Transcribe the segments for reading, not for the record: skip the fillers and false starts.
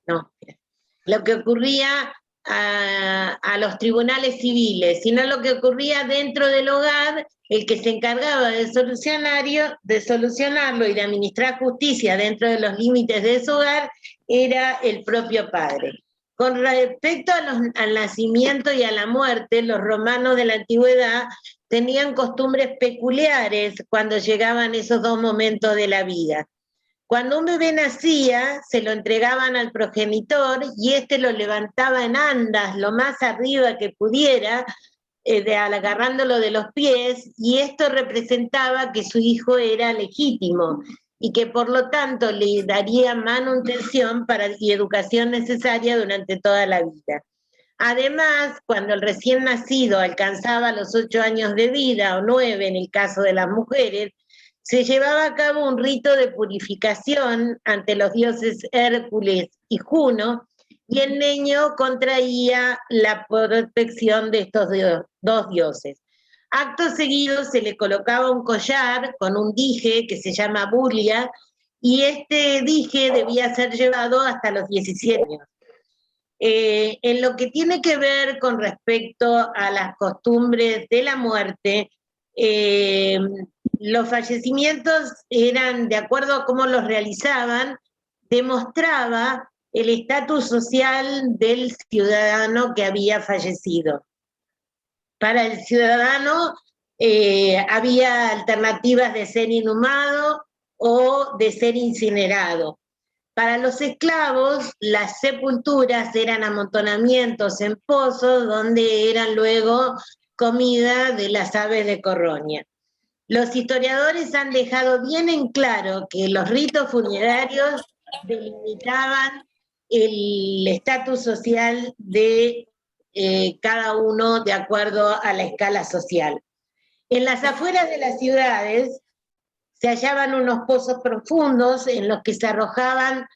no, lo que ocurría a los tribunales civiles, sino lo que ocurría dentro del hogar. El que se encargaba de solucionarlo y de administrar justicia dentro de los límites de su hogar era el propio padre. Con respecto al nacimiento y a la muerte, los romanos de la antigüedad tenían costumbres peculiares cuando llegaban esos dos momentos de la vida. Cuando un bebé nacía, se lo entregaban al progenitor y éste lo levantaba en andas lo más arriba que pudiera, agarrándolo de los pies, y esto representaba que su hijo era legítimo y que por lo tanto le daría manutención y educación necesaria durante toda la vida. Además, cuando el recién nacido alcanzaba los 8 años de vida, o 9 en el caso de las mujeres, se llevaba a cabo un rito de purificación ante los dioses Hércules y Juno, y el niño contraía la protección de estos dos dioses. Acto seguido se le colocaba un collar con un dije que se llama bulia, y este dije debía ser llevado hasta los 17 años. En lo que tiene que ver con respecto a las costumbres de la muerte, los fallecimientos eran, de acuerdo a cómo los realizaban, demostraba el estatus social del ciudadano que había fallecido. Para el ciudadano había alternativas de ser inhumado o de ser incinerado. Para los esclavos, las sepulturas eran amontonamientos en pozos donde eran luego comida de las aves de corroña. Los historiadores han dejado bien en claro que los ritos funerarios delimitaban el estatus social de cada uno de acuerdo a la escala social. En las afueras de las ciudades se hallaban unos pozos profundos en los que se arrojaban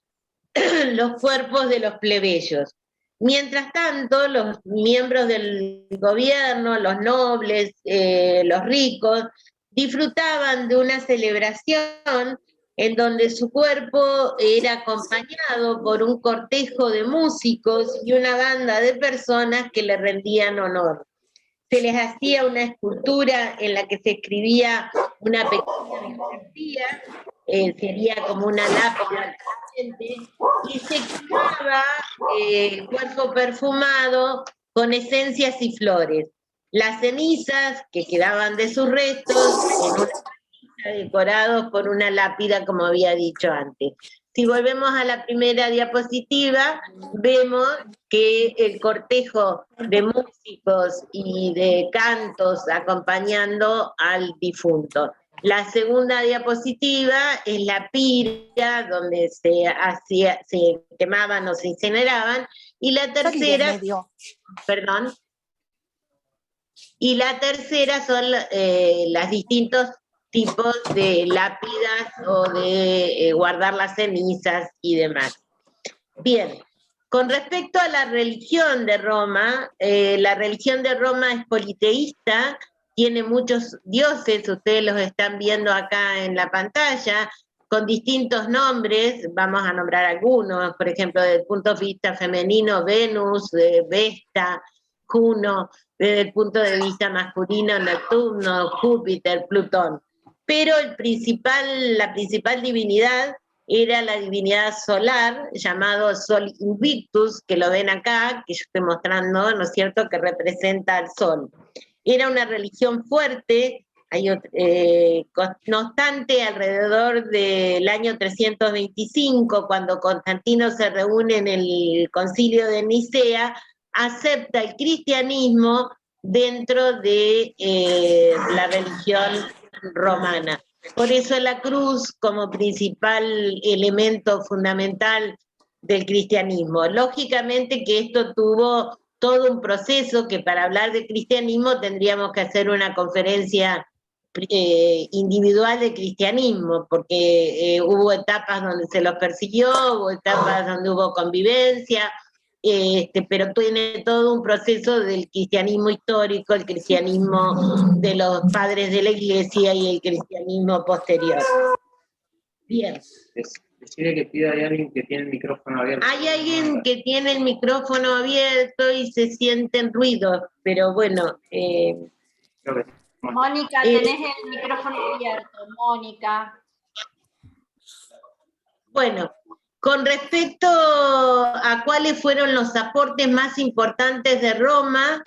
los cuerpos de los plebeyos. Mientras tanto, los miembros del gobierno, los nobles, los ricos, disfrutaban de una celebración en donde su cuerpo era acompañado por un cortejo de músicos y una banda de personas que le rendían honor. Se les hacía una escultura en la que se escribía una pequeña biografía, sería como una lápida, y se quemaba el cuerpo perfumado con esencias y flores. Las cenizas que quedaban de sus restos en una vasija decorados por una lápida, como había dicho antes. Si volvemos a la primera diapositiva, vemos que el cortejo de músicos y de cantos acompañando al difunto. La segunda diapositiva es la pira, donde se quemaban o se incineraban, y la tercera, perdón, y la tercera son los distintos tipos de lápidas o de guardar las cenizas y demás. Bien, con respecto a la religión de Roma, la religión de Roma es politeísta, tiene muchos dioses, ustedes los están viendo acá en la pantalla, con distintos nombres, vamos a nombrar algunos, por ejemplo, desde el punto de vista femenino, Venus, Vesta, Juno, desde el punto de vista masculino, Neptuno, Júpiter, Plutón. Pero la principal divinidad era la divinidad solar, llamado Sol Invictus, que lo ven acá, que yo estoy mostrando, ¿no es cierto?, que representa al sol. Era una religión fuerte, no obstante, alrededor del año 325, cuando Constantino se reúne en el concilio de Nicea, acepta el cristianismo dentro de la religión romana. Por eso la cruz como principal elemento fundamental del cristianismo. Lógicamente que esto tuvo todo un proceso que para hablar de cristianismo tendríamos que hacer una conferencia individual de cristianismo, porque hubo etapas donde se los persiguió, hubo etapas donde hubo convivencia, pero tiene todo un proceso del cristianismo histórico, el cristianismo de los padres de la iglesia y el cristianismo posterior. Bien. Decirle que pida, hay alguien que tiene el micrófono abierto. Hay alguien que tiene el micrófono abierto y se sienten ruidos, pero bueno. Mónica, tenés el micrófono abierto, Mónica. Bueno, con respecto a cuáles fueron los aportes más importantes de Roma,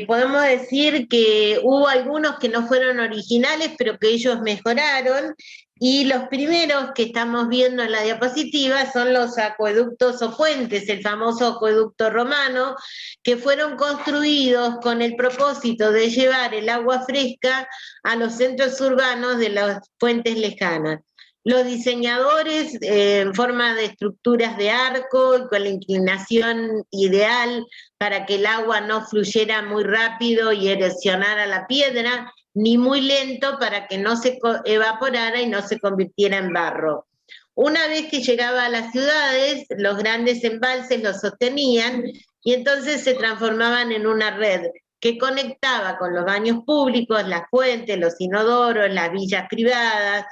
podemos decir que hubo algunos que no fueron originales, pero que ellos mejoraron, y los primeros que estamos viendo en la diapositiva son los acueductos o puentes, el famoso acueducto romano, que fueron construidos con el propósito de llevar el agua fresca a los centros urbanos de las fuentes lejanas. Los diseñadores en forma de estructuras de arco y con la inclinación ideal para que el agua no fluyera muy rápido y erosionara la piedra, ni muy lento para que no se evaporara y no se convirtiera en barro. Una vez que llegaba a las ciudades, los grandes embalses los sostenían y entonces se transformaban en una red que conectaba con los baños públicos, las fuentes, los inodoros, las villas privadas,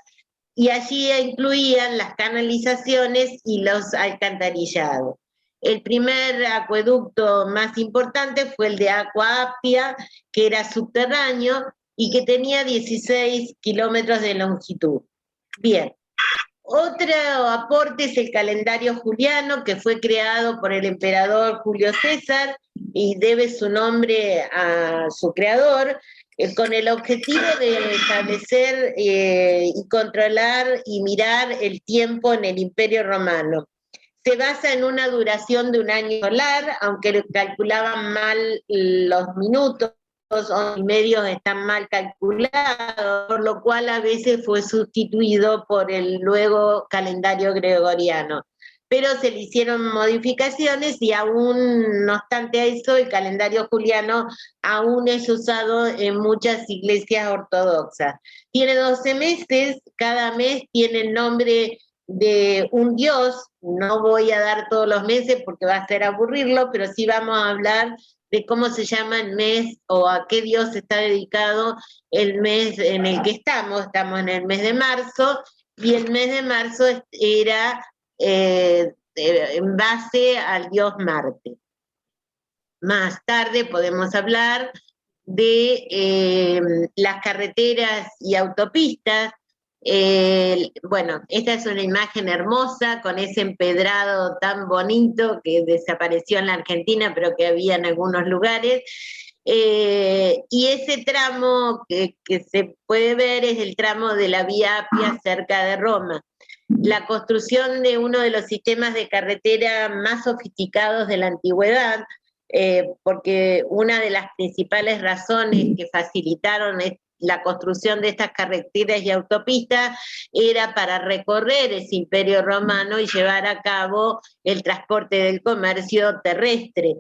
y allí incluían las canalizaciones y los alcantarillados. El primer acueducto más importante fue el de Aqua Appia, que era subterráneo y que tenía 16 kilómetros de longitud. Bien. Otro aporte es el calendario juliano, que fue creado por el emperador Julio César y debe su nombre a su creador, con el objetivo de establecer y controlar y mirar el tiempo en el Imperio Romano. Se basa en una duración de un año solar, aunque calculaban mal los minutos y medios están mal calculados, por lo cual a veces fue sustituido por el luego calendario gregoriano. Pero se le hicieron modificaciones y aún, no obstante eso, el calendario juliano aún es usado en muchas iglesias ortodoxas. Tiene 12 meses, cada mes tiene el nombre de un dios, no voy a dar todos los meses porque va a ser aburrirlo, pero sí vamos a hablar de cómo se llama el mes o a qué dios está dedicado el mes en el que estamos en el mes de marzo, y el mes de marzo era en base al dios Marte. Más tarde podemos hablar de las carreteras y autopistas. Bueno, esta es una imagen hermosa con ese empedrado tan bonito que desapareció en la Argentina, pero que había en algunos lugares. Y ese tramo que se puede ver es el tramo de la Vía Appia cerca de Roma. La construcción de uno de los sistemas de carretera más sofisticados de la antigüedad, porque una de las principales razones que facilitaron la construcción de estas carreteras y autopistas era para recorrer ese imperio romano y llevar a cabo el transporte del comercio terrestre.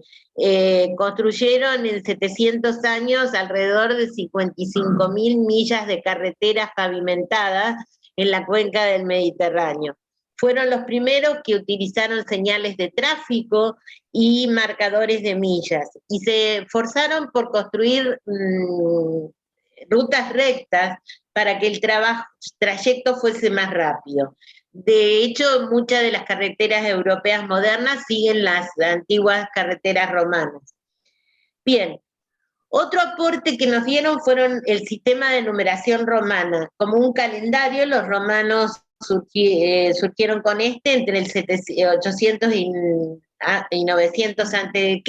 Construyeron en 700 años alrededor de 55.000 millas de carreteras pavimentadas en la cuenca del Mediterráneo. Fueron los primeros que utilizaron señales de tráfico y marcadores de millas, y se esforzaron por construir rutas rectas para que el trayecto fuese más rápido. De hecho, muchas de las carreteras europeas modernas siguen las antiguas carreteras romanas. Bien, otro aporte que nos dieron fueron el sistema de numeración romana. Como un calendario, los romanos surgieron con entre el 800 y 900 a.C.,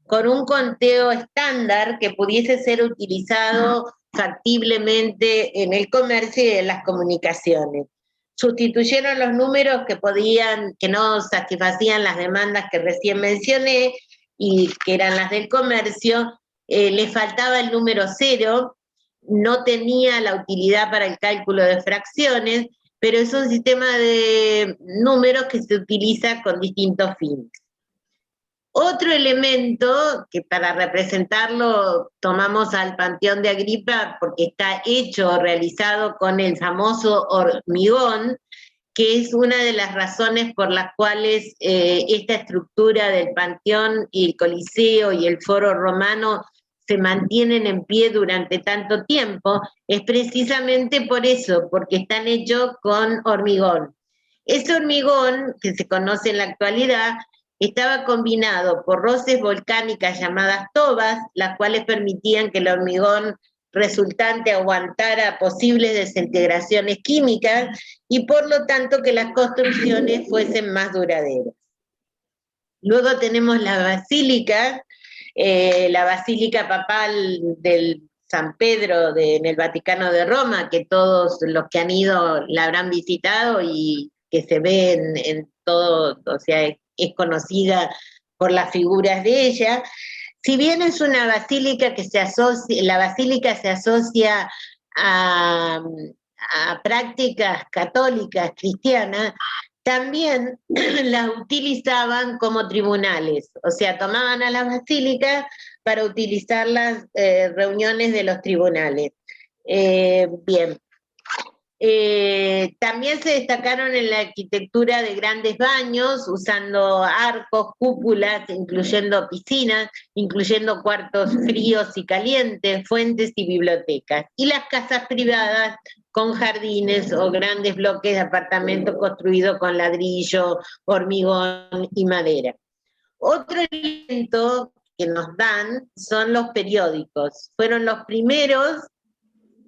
con un conteo estándar que pudiese ser utilizado factiblemente en el comercio y en las comunicaciones. Sustituyeron los números que no satisfacían las demandas que recién mencioné y que eran las del comercio. Le faltaba el número 0, no tenía la utilidad para el cálculo de fracciones, pero es un sistema de números que se utiliza con distintos fines. Otro elemento que para representarlo tomamos al Panteón de Agripa, porque está realizado con el famoso hormigón, que es una de las razones por las cuales esta estructura del Panteón y el Coliseo y el Foro Romano se mantienen en pie durante tanto tiempo, es precisamente por eso, porque están hechos con hormigón. Ese hormigón, que se conoce en la actualidad, estaba combinado por roces volcánicas llamadas tobas, las cuales permitían que el hormigón resultante aguantara posibles desintegraciones químicas y por lo tanto que las construcciones fuesen más duraderas. Luego tenemos la basílica papal del San Pedro en el Vaticano de Roma, que todos los que han ido la habrán visitado y que se ve en todo, o sea, es conocida por las figuras de ella. Si bien es una basílica que la basílica se asocia a prácticas católicas, cristianas, también las utilizaban como tribunales, o sea, tomaban a las basílicas para utilizar las reuniones de los tribunales. Bien. También se destacaron en la arquitectura de grandes baños, usando arcos, cúpulas, incluyendo piscinas, incluyendo cuartos fríos y calientes, fuentes y bibliotecas. Y las casas privadas con jardines o grandes bloques de apartamentos construidos con ladrillo, hormigón y madera. Otro elemento que nos dan son los periódicos. Fueron los primeros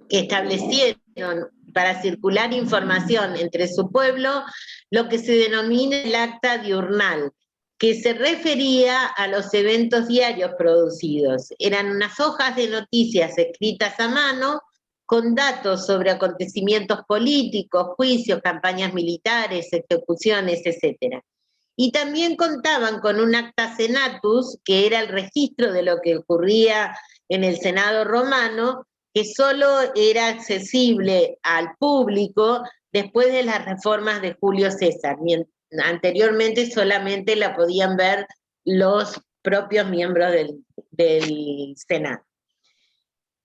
que establecieron para circular información entre su pueblo lo que se denomina el acta diurnal, que se refería a los eventos diarios producidos. Eran unas hojas de noticias escritas a mano con datos sobre acontecimientos políticos, juicios, campañas militares, ejecuciones, etc. Y también contaban con un acta senatus, que era el registro de lo que ocurría en el Senado romano, que solo era accesible al público después de las reformas de Julio César. Anteriormente solamente la podían ver los propios miembros del Senado.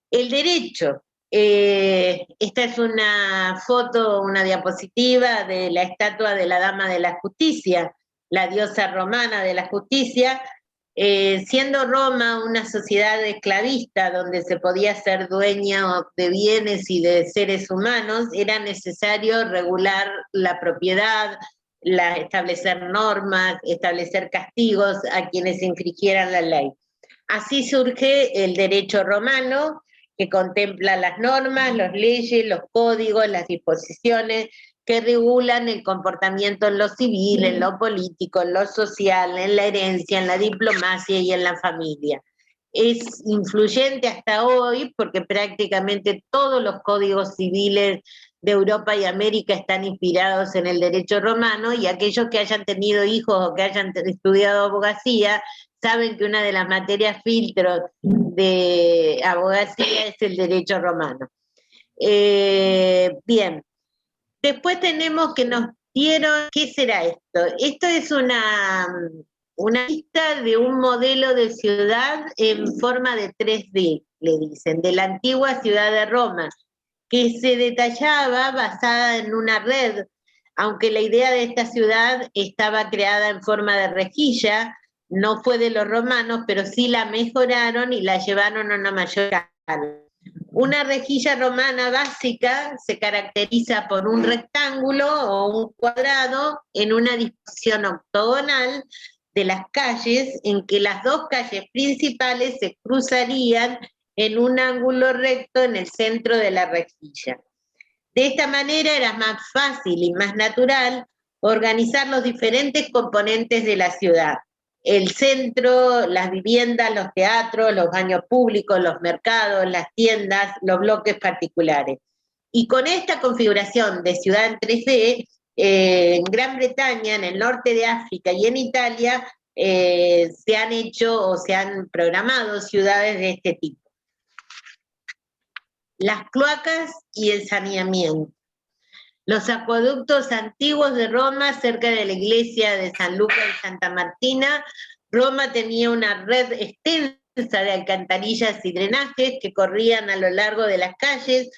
El derecho. Esta es una foto, una diapositiva de la estatua de la Dama de la Justicia, la diosa romana de la justicia. Siendo Roma una sociedad esclavista donde se podía ser dueña de bienes y de seres humanos, era necesario regular la propiedad, establecer normas, establecer castigos a quienes infringieran la ley. Así surge el derecho romano, que contempla las normas, las leyes, los códigos, las disposiciones que regulan el comportamiento en lo civil, en lo político, en lo social, en la herencia, en la diplomacia y en la familia. Es influyente hasta hoy porque prácticamente todos los códigos civiles de Europa y América están inspirados en el derecho romano, y aquellos que hayan tenido hijos o que hayan estudiado abogacía saben que una de las materias filtros de abogacía es el derecho romano. Bien. Después tenemos que nos dieron, ¿qué será esto? Esto es una lista de un modelo de ciudad en forma de 3D, le dicen, de la antigua ciudad de Roma, que se detallaba basada en una red, aunque la idea de esta ciudad estaba creada en forma de rejilla, no fue de los romanos, pero sí la mejoraron y la llevaron a una mayor escala. Una rejilla romana básica se caracteriza por un rectángulo o un cuadrado en una disposición octogonal de las calles, en que las dos calles principales se cruzarían en un ángulo recto en el centro de la rejilla. De esta manera era más fácil y más natural organizar los diferentes componentes de la ciudad. El centro, las viviendas, los teatros, los baños públicos, los mercados, las tiendas, los bloques particulares. Y con esta configuración de ciudad en 3D, en Gran Bretaña, en el norte de África y en Italia, se han hecho o se han programado ciudades de este tipo. Las cloacas y el saneamiento. Los acueductos antiguos de Roma, cerca de la iglesia de San Lucas y Santa Martina. Roma tenía una red extensa de alcantarillas y drenajes que corrían a lo largo de las calles,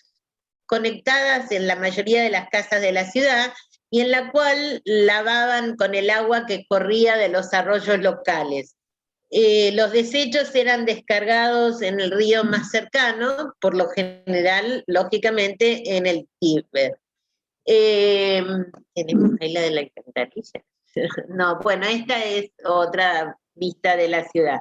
conectadas en la mayoría de las casas de la ciudad, y en la cual lavaban con el agua que corría de los arroyos locales. Los desechos eran descargados en el río más cercano, por lo general, lógicamente, en el Tíber. Tenemos ahí la de la alcantarilla. No, bueno, esta es otra vista de la ciudad.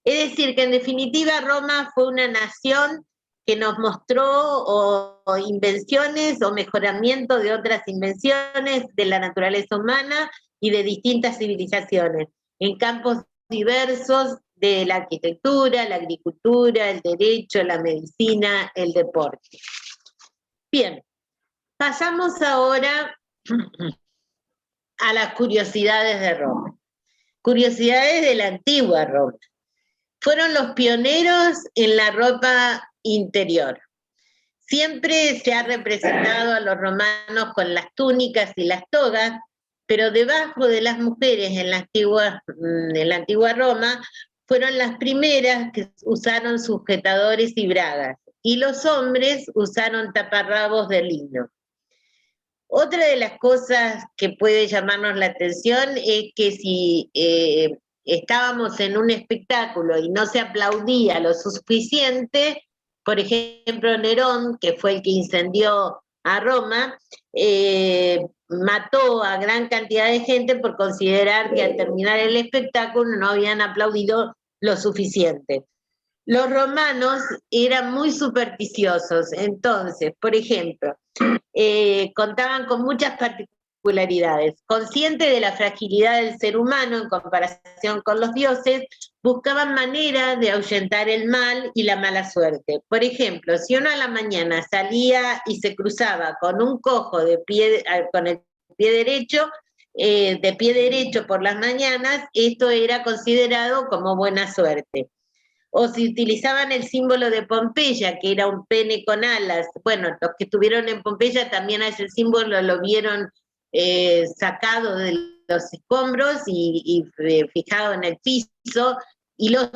Es decir, que en definitiva Roma fue una nación que nos mostró o invenciones o mejoramiento de otras invenciones de la naturaleza humana y de distintas civilizaciones, en campos diversos de la arquitectura, la agricultura, el derecho, la medicina, el deporte. Bien, pasamos ahora a las curiosidades de Roma. Curiosidades de la antigua Roma. Fueron los pioneros en la ropa interior. Siempre se ha representado a los romanos con las túnicas y las togas, pero debajo de las mujeres en la antigua Roma fueron las primeras que usaron sujetadores y bragas, y los hombres usaron taparrabos de lino. Otra de las cosas que puede llamarnos la atención es que si estábamos en un espectáculo y no se aplaudía lo suficiente, por ejemplo Nerón, que fue el que incendió a Roma, mató a gran cantidad de gente por considerar que al terminar el espectáculo no habían aplaudido lo suficiente. Los romanos eran muy supersticiosos, entonces, por ejemplo, contaban con muchas particularidades. Conscientes de la fragilidad del ser humano en comparación con los dioses, buscaban maneras de ahuyentar el mal y la mala suerte. Por ejemplo, si uno a la mañana salía y se cruzaba con un cojo con el pie derecho por las mañanas, esto era considerado como buena suerte. O si utilizaban el símbolo de Pompeya, que era un pene con alas. Bueno, los que estuvieron en Pompeya también a ese símbolo lo vieron sacado de los escombros y fijado en el piso, y los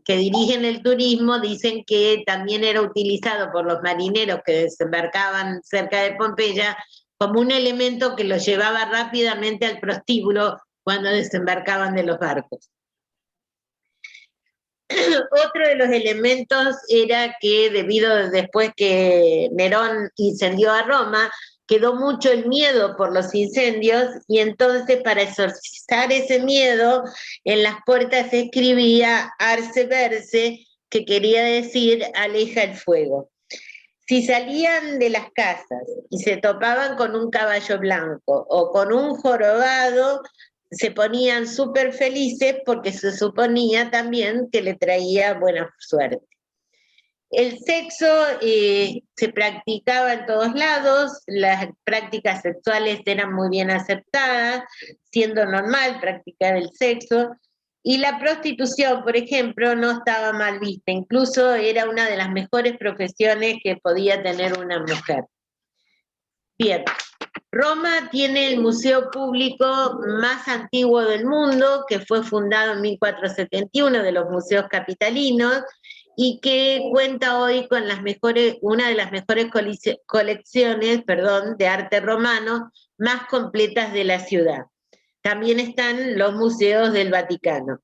que dirigen el turismo dicen que también era utilizado por los marineros que desembarcaban cerca de Pompeya como un elemento que los llevaba rápidamente al prostíbulo cuando desembarcaban de los barcos. Otro de los elementos era que después que Nerón incendió a Roma, quedó mucho el miedo por los incendios, y entonces para exorcizar ese miedo, en las puertas se escribía Arce Verce, que quería decir aleja el fuego. Si salían de las casas y se topaban con un caballo blanco o con un jorobado, se ponían súper felices porque se suponía también que le traía buena suerte. El sexo se practicaba en todos lados, las prácticas sexuales eran muy bien aceptadas, siendo normal practicar el sexo, y la prostitución, por ejemplo, no estaba mal vista, incluso era una de las mejores profesiones que podía tener una mujer. Bien. Roma tiene el museo público más antiguo del mundo, que fue fundado en 1471, de los museos capitalinos, y que cuenta hoy con una de las mejores colecciones de arte romano más completas de la ciudad. También están los museos del Vaticano.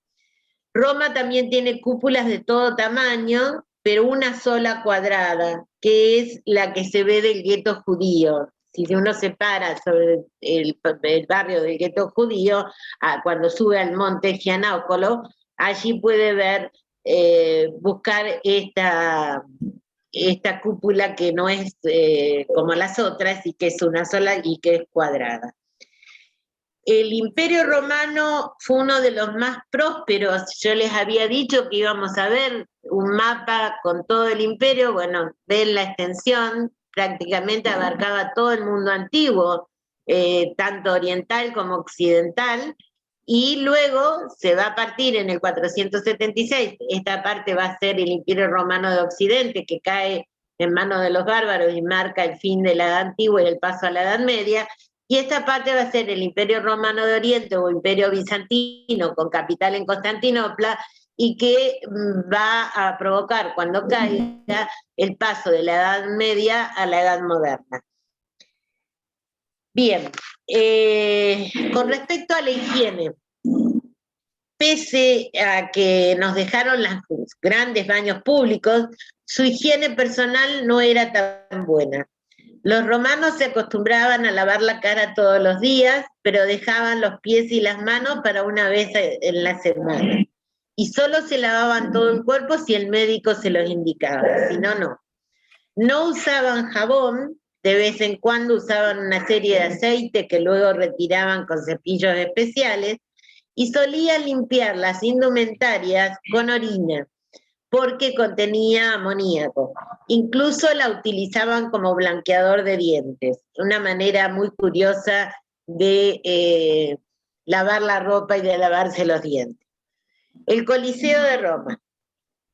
Roma también tiene cúpulas de todo tamaño, pero una sola cuadrada, que es la que se ve del gueto judío. Si uno se para sobre el barrio del gueto judío, cuando sube al monte Gianaucolo, allí puede ver, buscar esta cúpula que no es como las otras, y que es una sola y que es cuadrada. El Imperio Romano fue uno de los más prósperos. Yo les había dicho que íbamos a ver un mapa con todo el imperio. Bueno, ven la extensión, prácticamente abarcaba todo el mundo antiguo, tanto oriental como occidental, y luego se va a partir en el 476, esta parte va a ser el Imperio Romano de Occidente, que cae en manos de los bárbaros y marca el fin de la Edad Antigua y el paso a la Edad Media, y esta parte va a ser el Imperio Romano de Oriente o Imperio Bizantino, con capital en Constantinopla, y que va a provocar, cuando caiga, el paso de la Edad Media a la Edad Moderna. Bien, con respecto a la higiene, pese a que nos dejaron los grandes baños públicos, su higiene personal no era tan buena. Los romanos se acostumbraban a lavar la cara todos los días, pero dejaban los pies y las manos para una vez en la semana. Y solo se lavaban todo el cuerpo si el médico se los indicaba, si no, no. No usaban jabón, de vez en cuando usaban una serie de aceite que luego retiraban con cepillos especiales, y solían limpiar las indumentarias con orina, porque contenía amoníaco. Incluso la utilizaban como blanqueador de dientes, una manera muy curiosa de lavar la ropa y de lavarse los dientes. El Coliseo de Roma,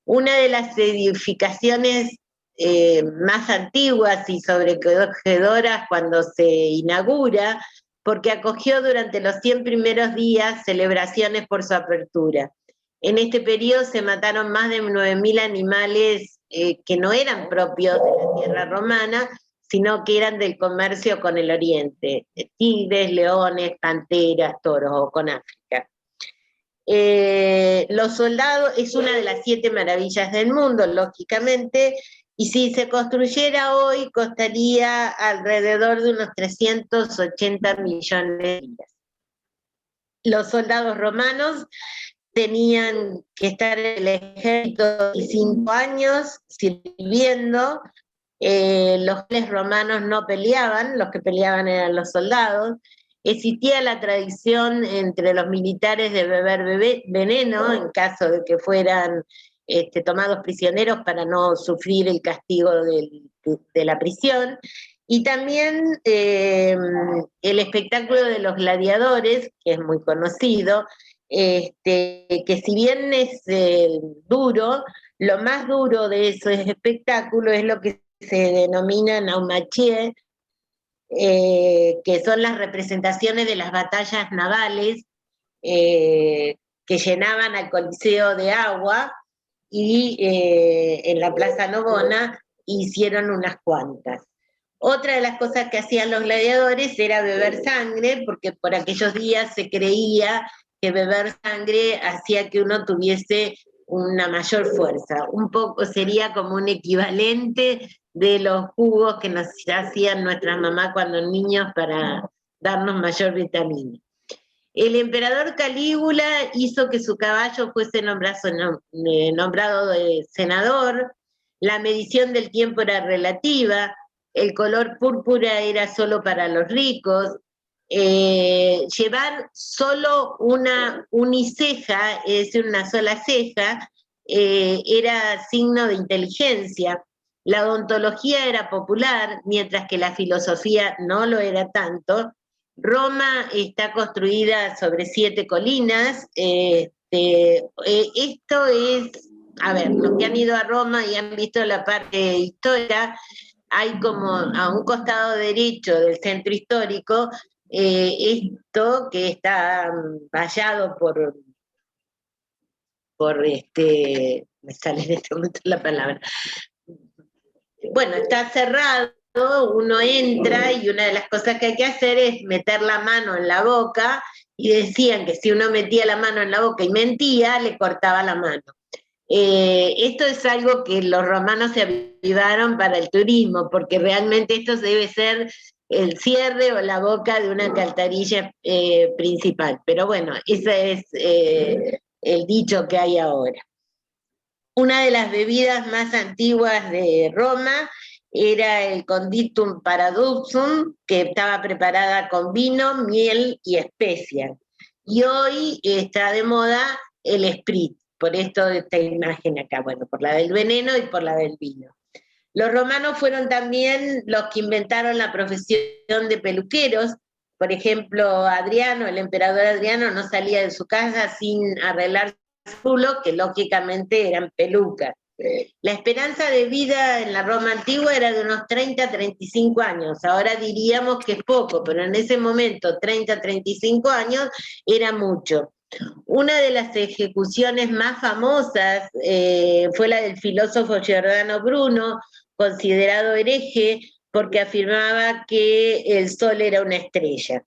una de las edificaciones más antiguas y sobrecogedoras cuando se inaugura, porque acogió durante los 100 primeros días celebraciones por su apertura. En este periodo se mataron más de 9.000 animales que no eran propios de la tierra romana, sino que eran del comercio con el oriente, tigres, leones, panteras, toros, o con África. Los soldados es una de las 7 maravillas del mundo, lógicamente, y si se construyera hoy costaría alrededor de unos 380 millones de días. Los soldados romanos tenían que estar en el ejército 5 años sirviendo. Los romanos no peleaban, los que peleaban eran los soldados. Existía la tradición entre los militares de beber veneno en caso de que fueran tomados prisioneros para no sufrir el castigo de la prisión. Y también el espectáculo de los gladiadores, que es muy conocido, que si bien es duro, lo más duro de esos espectáculos es lo que se denomina naumachie, que son las representaciones de las batallas navales que llenaban al Coliseo de agua, y en la Plaza Navona hicieron unas cuantas. Otra de las cosas que hacían los gladiadores era beber sangre, porque por aquellos días se creía que beber sangre hacía que uno tuviese una mayor fuerza. Un poco sería como un equivalente de los jugos que nos hacían nuestras mamás cuando niños para darnos mayor vitamina. El emperador Calígula hizo que su caballo fuese nombrado senador, la medición del tiempo era relativa, el color púrpura era solo para los ricos, llevar solo una uniceja, es decir, una sola ceja, era signo de inteligencia. La odontología era popular, mientras que la filosofía no lo era tanto. Roma está construida sobre 7 colinas. Esto es, a ver, los que han ido a Roma y han visto la parte histórica, hay como a un costado derecho del centro histórico, esto que está vallado me sale en este momento la palabra. Bueno, está cerrado, uno entra y una de las cosas que hay que hacer es meter la mano en la boca, y decían que si uno metía la mano en la boca y mentía, le cortaba la mano. Esto es algo que los romanos se avivaron para el turismo, porque realmente esto debe ser el cierre o la boca de una alcantarilla principal. Pero bueno, ese es el dicho que hay ahora. Una de las bebidas más antiguas de Roma era el conditum paradoxum, que estaba preparada con vino, miel y especias. Y hoy está de moda el sprit, por esto de esta imagen acá, bueno, por la del veneno y por la del vino. Los romanos fueron también los que inventaron la profesión de peluqueros. Por ejemplo, Adriano, el emperador Adriano, no salía de su casa sin arreglar su rulo, que lógicamente eran pelucas. La esperanza de vida en la Roma antigua era de unos 30 a 35 años. Ahora diríamos que es poco, pero en ese momento 30 a 35 años era mucho. Una de las ejecuciones más famosas fue la del filósofo Giordano Bruno, considerado hereje porque afirmaba que el sol era una estrella.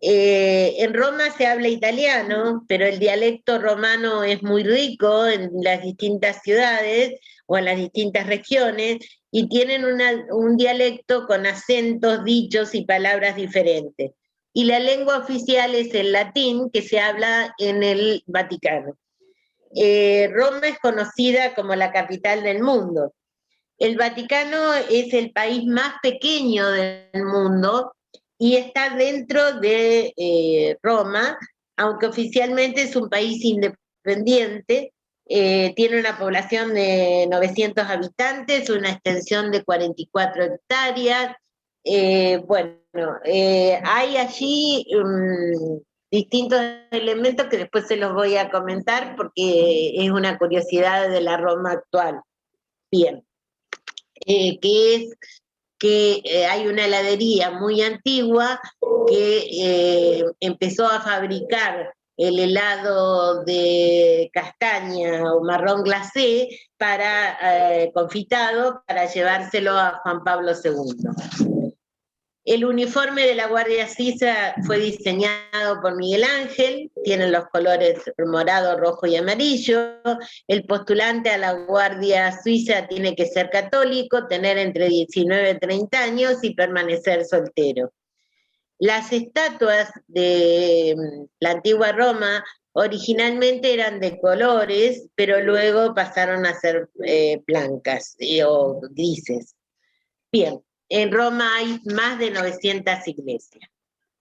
En Roma se habla italiano, pero el dialecto romano es muy rico en las distintas ciudades o en las distintas regiones, y tienen un dialecto con acentos, dichos y palabras diferentes. Y la lengua oficial es el latín, que se habla en el Vaticano. Roma es conocida como la capital del mundo. El Vaticano es el país más pequeño del mundo y está dentro de Roma, aunque oficialmente es un país independiente. Tiene una población de 900 habitantes, una extensión de 44 hectáreas. Hay allí distintos elementos que después se los voy a comentar porque es una curiosidad de la Roma actual. Bien. Que es que hay una heladería muy antigua que empezó a fabricar el helado de castaña o marrón glacé confitado para llevárselo a Juan Pablo II. El uniforme de la Guardia Suiza fue diseñado por Miguel Ángel, tienen los colores morado, rojo y amarillo. El postulante a la Guardia Suiza tiene que ser católico, tener entre 19 y 30 años y permanecer soltero. Las estatuas de la antigua Roma originalmente eran de colores, pero luego pasaron a ser blancas o grises. Bien. En Roma hay más de 900 iglesias.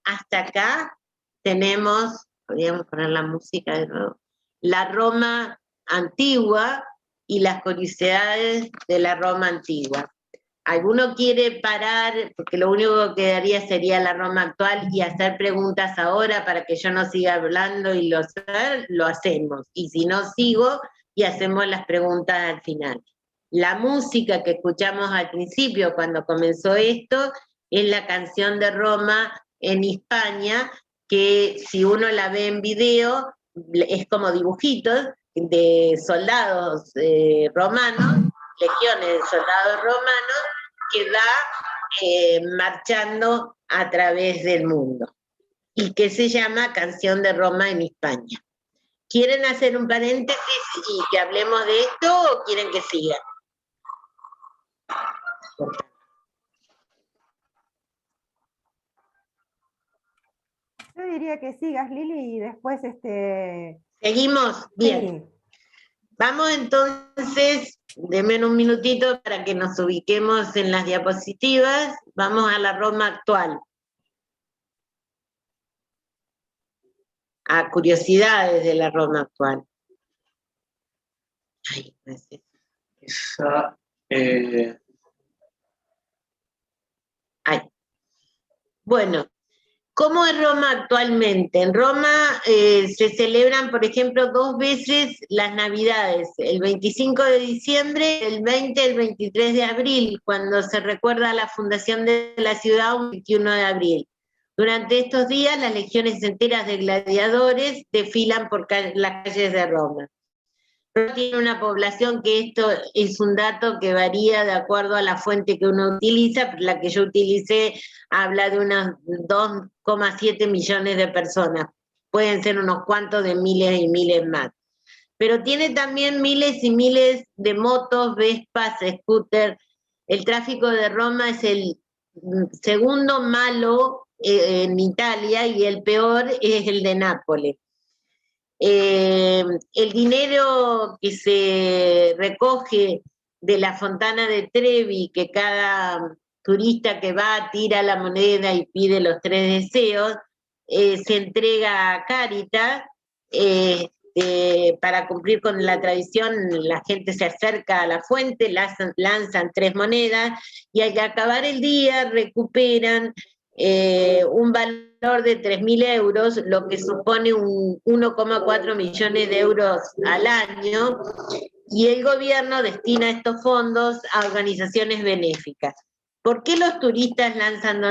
Hasta acá tenemos, podríamos poner la música de nuevo, la Roma antigua y las curiosidades de la Roma antigua. ¿Alguno quiere parar, porque lo único que quedaría sería la Roma actual, y hacer preguntas ahora para que yo no siga hablando y lo hacemos? Y si no, sigo y hacemos las preguntas al final. La música que escuchamos al principio, cuando comenzó esto, es la canción de Roma en España, que si uno la ve en video, es como dibujitos de soldados romanos, legiones de soldados romanos, que va marchando a través del mundo, y que se llama Canción de Roma en España. ¿Quieren hacer un paréntesis y que hablemos de esto o quieren que siga? Yo diría que sigas, Lili, y después ¿Seguimos? Bien. Sí. Vamos entonces, denme un minutito para que nos ubiquemos en las diapositivas. Vamos a la Roma actual. A curiosidades de la Roma actual. Ay, no sé. Bueno, ¿cómo es Roma actualmente? En Roma se celebran, por ejemplo, 2 veces las Navidades, el 25 de diciembre, el 20 y el 23 de abril, cuando se recuerda la fundación de la ciudad, un 21 de abril. Durante estos días, las legiones enteras de gladiadores desfilan por las calles de Roma. Roma tiene una población que esto es un dato que varía de acuerdo a la fuente que uno utiliza, pero la que yo utilicé habla de unos 2,7 millones de personas. Pueden ser unos cuantos de miles y miles más. Pero tiene también miles y miles de motos, vespas, scooters. El tráfico de Roma es el segundo malo en Italia y el peor es el de Nápoles. El dinero que se recoge de la Fontana de Trevi, que cada turista que va tira la moneda y pide los 3 deseos, se entrega a Cáritas. Para cumplir con la tradición, la gente se acerca a la fuente, lanzan 3 monedas y al acabar el día recuperan un valor de 3.000 euros, lo que supone 1,4 millones de euros al año, y el gobierno destina estos fondos a organizaciones benéficas. ¿Por qué los turistas lanzan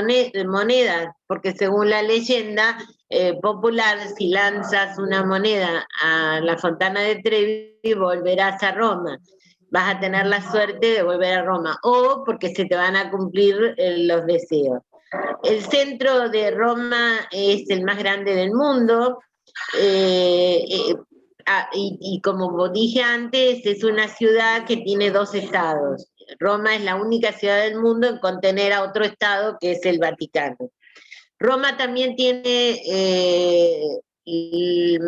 monedas? Porque según la leyenda popular, si lanzas una moneda a la Fontana de Trevi, volverás a Roma. Vas a tener la suerte de volver a Roma, o porque se te van a cumplir los deseos. El centro de Roma es el más grande del mundo, y como dije antes, es una ciudad que tiene 2 estados, Roma es la única ciudad del mundo en contener a otro estado, que es el Vaticano. Roma también tiene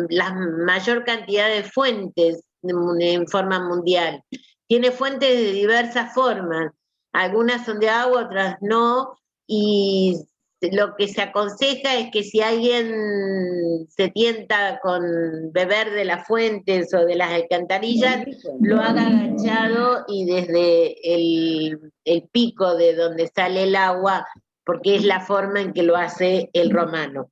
la mayor cantidad de fuentes en forma mundial. Tiene fuentes de diversas formas, algunas son de agua, otras no, y lo que se aconseja es que si alguien se tienta con beber de las fuentes o de las alcantarillas, lo haga agachado y desde el pico de donde sale el agua, porque es la forma en que lo hace el romano.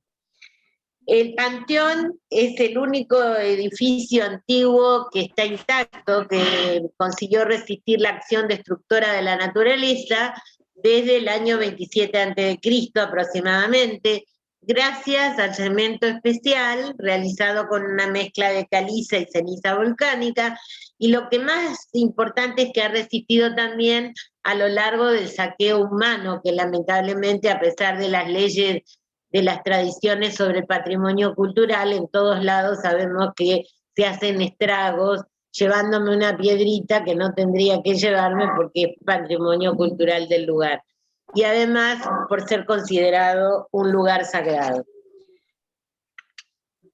El Panteón es el único edificio antiguo que está intacto, que consiguió resistir la acción destructora de la naturaleza desde el año 27 a.C. aproximadamente, gracias al cemento especial realizado con una mezcla de caliza y ceniza volcánica, y lo que más importante es que ha resistido también a lo largo del saqueo humano, que lamentablemente, a pesar de las leyes de las tradiciones sobre el patrimonio cultural, en todos lados sabemos que se hacen estragos llevándome una piedrita que no tendría que llevarme porque es patrimonio cultural del lugar. Y además por ser considerado un lugar sagrado.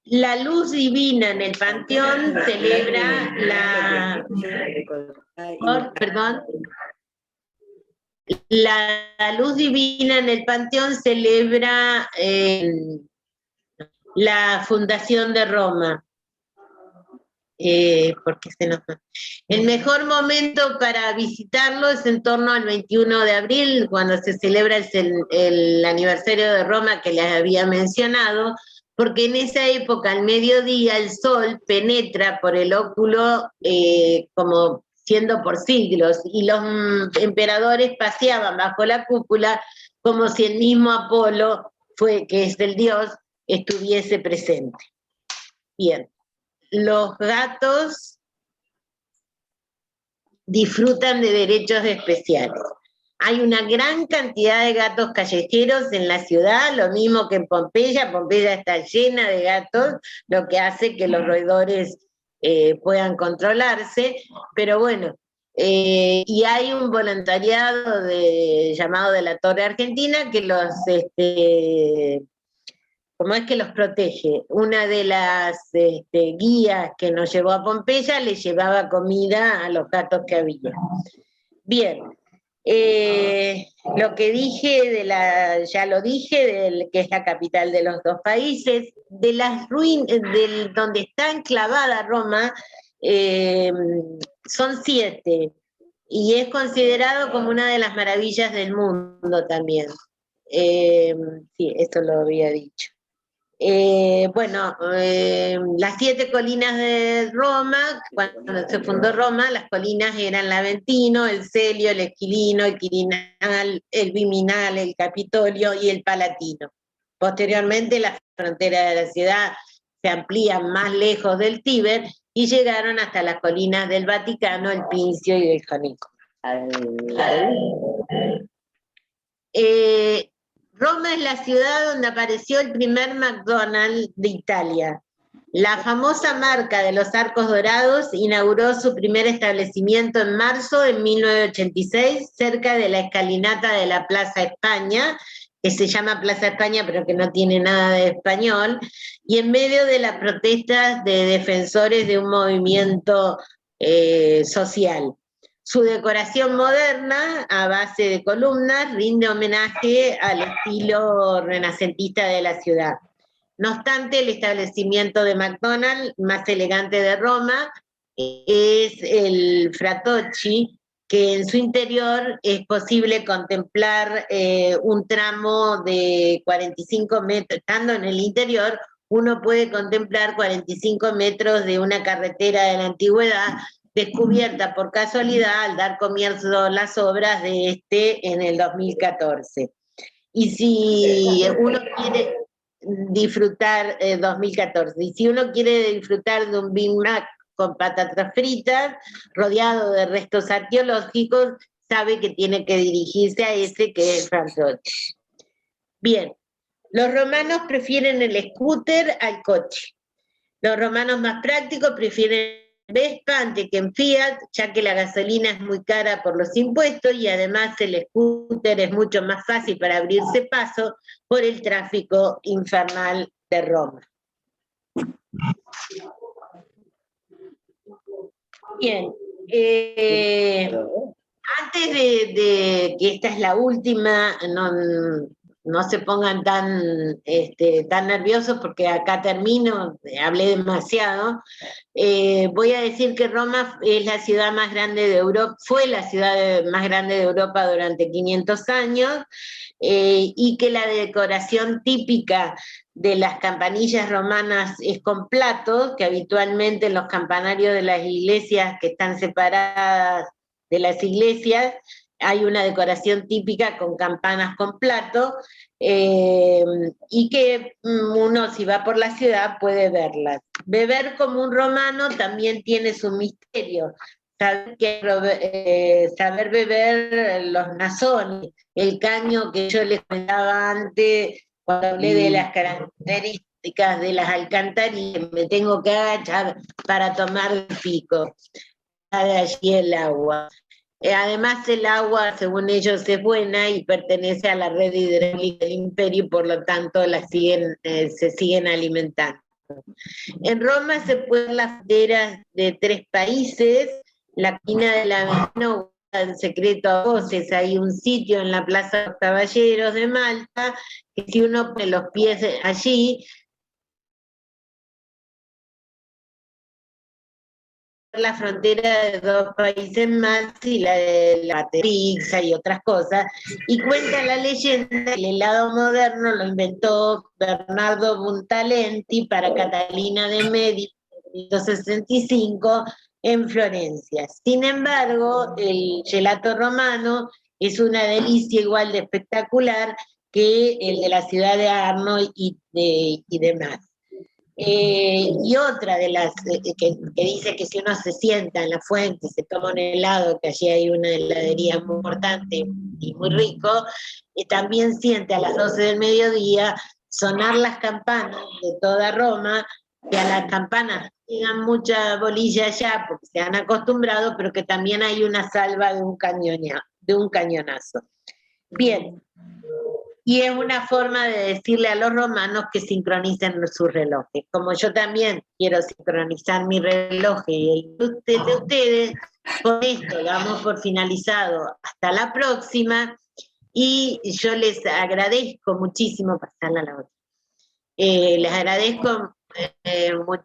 La luz divina en el Panteón celebra la... Perdón. La luz divina en el Panteón celebra la fundación de Roma. Porque el mejor momento para visitarlo es en torno al 21 de abril, cuando se celebra el aniversario de Roma que les había mencionado, porque en esa época, al mediodía, el sol penetra por el óculo como siendo por siglos, y los emperadores paseaban bajo la cúpula como si el mismo Apolo, que es el dios, estuviese presente. Bien. Los gatos disfrutan de derechos especiales. Hay una gran cantidad de gatos callejeros en la ciudad, lo mismo que en Pompeya. Pompeya está llena de gatos, lo que hace que los roedores puedan controlarse, pero bueno, y hay un voluntariado llamado de la Torre Argentina que los... ¿Cómo es que los protege? Una de las guías que nos llevó a Pompeya le llevaba comida a los gatos que había. Bien, lo que dije ya lo dije, que es la capital de los dos países, de las ruinas, donde está enclavada Roma, son 7, y es considerado como una de las maravillas del mundo también. Sí, esto lo había dicho. Las 7 colinas de Roma, cuando se fundó Roma, las colinas eran el Aventino, el Celio, el Esquilino, el Quirinal, el Viminal, el Capitolio y el Palatino. Posteriormente, las fronteras de la ciudad se amplían más lejos del Tíber y llegaron hasta las colinas del Vaticano, el Pincio y el Jonico. Roma es la ciudad donde apareció el primer McDonald's de Italia. La famosa marca de los arcos dorados inauguró su primer establecimiento en marzo de 1986, cerca de la escalinata de la Plaza España, que se llama Plaza España, pero que no tiene nada de español, y en medio de las protestas de defensores de un movimiento social. Su decoración moderna, a base de columnas, rinde homenaje al estilo renacentista de la ciudad. No obstante, el establecimiento de McDonald's más elegante de Roma es el Fratocci, que en su interior es posible contemplar un tramo de 45 metros. Estando en el interior, uno puede contemplar 45 metros de una carretera de la antigüedad, descubierta por casualidad al dar comienzo a las obras de en el 2014. Y si uno quiere disfrutar, 2014, y si uno quiere disfrutar de un Big Mac con patatas fritas, rodeado de restos arqueológicos, sabe que tiene que dirigirse a ese, que es el Fratocci. Bien, los romanos prefieren el scooter al coche. Los romanos más prácticos prefieren Vespa antes que en Fiat, ya que la gasolina es muy cara por los impuestos y además el scooter es mucho más fácil para abrirse paso por el tráfico infernal de Roma. Bien, antes de que esta es la última, no se pongan tan nerviosos porque acá termino, hablé demasiado. Voy a decir que Roma es la ciudad más grande de Europa, fue la ciudad más grande de Europa durante 500 años, y que la decoración típica de las campanillas romanas es con platos, que habitualmente en los campanarios de las iglesias que están separadas de las iglesias hay una decoración típica con campanas con plato, y que uno si va por la ciudad puede verlas. Beber como un romano también tiene su misterio. Saber beber los nasones, el caño que yo les contaba antes cuando hablé de las características de las alcantarillas, me tengo que agachar para tomar el pico. De allí el agua. Además el agua, según ellos, es buena y pertenece a la red hidráulica del imperio y por lo tanto se siguen alimentando. En Roma se pueden ver las fronteras de 3 países, la Quina de la Vecina, en secreto a voces, hay un sitio en la Plaza de los Caballeros de Malta, que si uno pone los pies allí, la frontera de 2 países más y la de la pizza y otras cosas, y cuenta la leyenda que el helado moderno lo inventó Bernardo Buntalenti para Catalina de Medici en 1865 en Florencia. Sin embargo, el gelato romano es una delicia igual de espectacular que el de la ciudad de Arno y demás. Y otra de las que dice que si uno se sienta en la fuente, se toma un helado, que allí hay una heladería muy importante y muy rico, también siente a las 12 del mediodía sonar las campanas de toda Roma, que a las campanas llegan mucha bolilla allá porque se han acostumbrado, pero que también hay una salva de un cañonazo. Bien. Y es una forma de decirle a los romanos que sincronicen sus relojes. Como yo también quiero sincronizar mi reloj y el de ustedes, con esto damos por finalizado. Hasta la próxima. Y yo les agradezco muchísimo, pasarla a la otra. Les agradezco muchísimo.